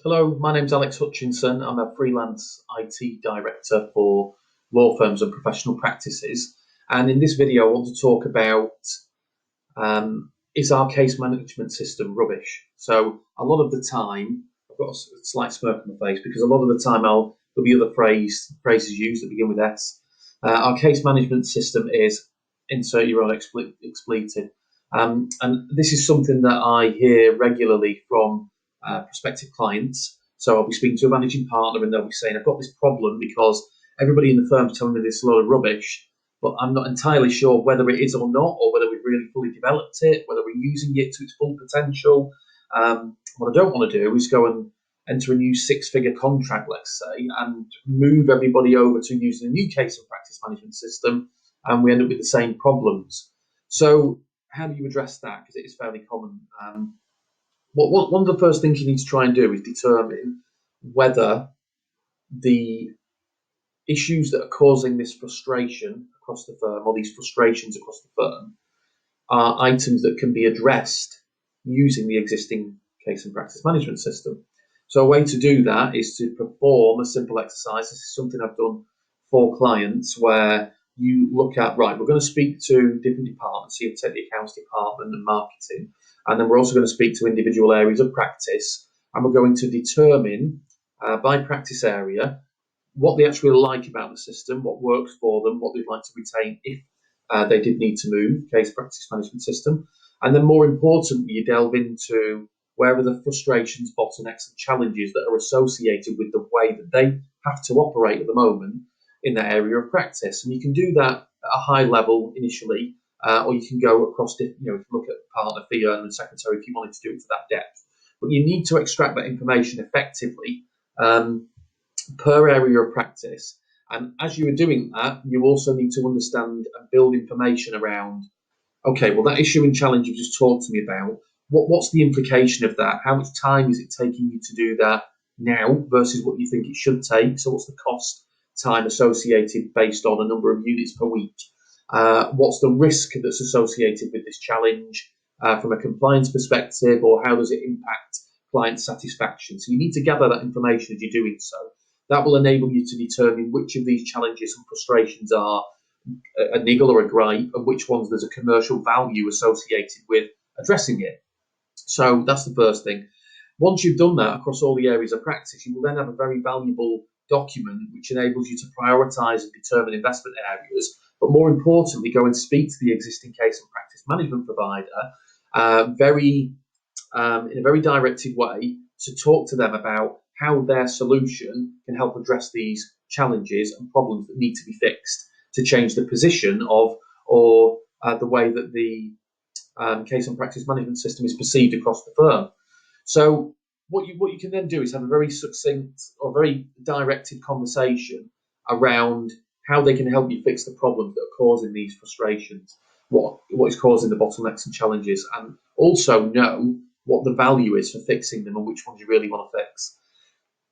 Hello, my name's Alex Hutchinson. I'm a freelance IT director for law firms and professional practices. And in this video, I want to talk about is our case management system rubbish? So a lot of the time, I've got a slight smirk on my face because a lot of the time there'll be other phrases used that begin with S. Our case management system is insert your own expletive. And this is something that I hear regularly from prospective clients. So I'll be speaking to a managing partner and they'll be saying, I've got this problem because everybody in the firm is telling me this is a load of rubbish, but I'm not entirely sure whether it is or not, or whether we've really fully developed it, whether we're using it to its full potential. What I don't want to do is go and enter a new six-figure contract, let's say, and move everybody over to using a new case and practice management system, and we end up with the same problems. So how do you address that? Because it is fairly common. One of the first things you need to try and do is determine whether the issues that are causing this frustration across the firm, or these frustrations across the firm, are items that can be addressed using the existing case and practice management system. So a way to do that is to perform a simple exercise. This is something I've done for clients where you look at, right, we're going to speak to different departments. So you take the accounts department and marketing, and then we're also going to speak to individual areas of practice, and we're going to determine by practice area what they actually like about the system, what works for them, what they'd like to retain if they did need to move case practice management system. And then more importantly, you delve into where are the frustrations, bottlenecks and challenges that are associated with the way that they have to operate at the moment in that area of practice. And you can do that at a high level initially, or you can go across, look at partner, fee earner and secretary if you wanted to do it to that depth. But you need to extract that information effectively per area of practice. And as you are doing that, you also need to understand and build information around, okay, well, that issue and challenge you've just talked to me about, what's the implication of that? How much time is it taking you to do that now versus what you think it should take? So what's the cost time associated based on a number of units per week? What's the risk that's associated with this challenge from a compliance perspective, or how does it impact client satisfaction? So you need to gather that information as you're doing so. That will enable you to determine which of these challenges and frustrations are a niggle or a gripe, and which ones there's a commercial value associated with addressing it. So that's the first thing. Once you've done that across all the areas of practice, you will then have a very valuable document which enables you to prioritise and determine investment areas, but more importantly, go and speak to the existing case and practice management provider in a very directed way to talk to them about how their solution can help address these challenges and problems that need to be fixed to change the position of or the way that the case and practice management system is perceived across the firm. So what you can then do is have a very succinct or very directed conversation around how they can help you fix the problems that are causing these frustrations, what is causing the bottlenecks and challenges, and also know what the value is for fixing them and which ones you really want to fix.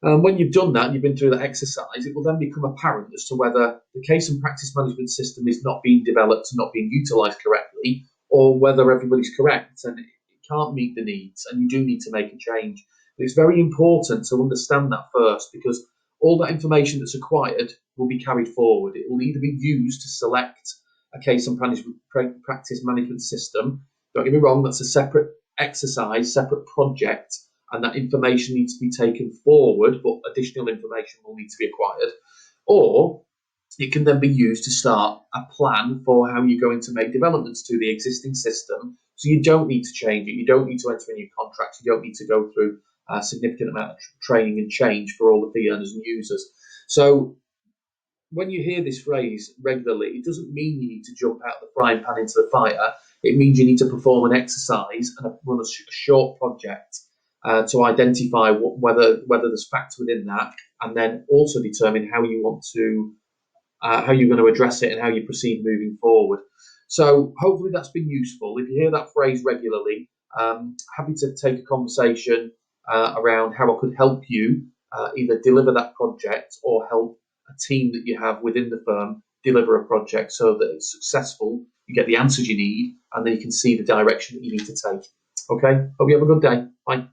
When you've done that, you've been through that exercise, it will then become apparent as to whether the case and practice management system is not being developed and not being utilised correctly, or whether everybody's correct and it can't meet the needs and you do need to make a change. But it's very important to understand that first, because all that information that's acquired will be carried forward. It will either be used to select a case and practice management system. Don't get me wrong, that's a separate exercise, separate project, and that information needs to be taken forward, but additional information will need to be acquired. Or it can then be used to start a plan for how you're going to make developments to the existing system. So you don't need to change it. You don't need to enter a new contract. You don't need to go through a significant amount of training and change for all the fee earners and users. So when you hear this phrase regularly, it doesn't mean you need to jump out of the frying pan into the fire. It means you need to perform an exercise and run a short project to identify whether there's facts within that, and then also determine how you want to how you're going to address it and how you proceed moving forward. So hopefully that's been useful. If you hear that phrase regularly, happy to take a conversation around how I could help you either deliver that project or help a team that you have within the firm deliver a project so that it's successful, you get the answers you need, and then you can see the direction that you need to take. Okay, hope you have a good day. Bye.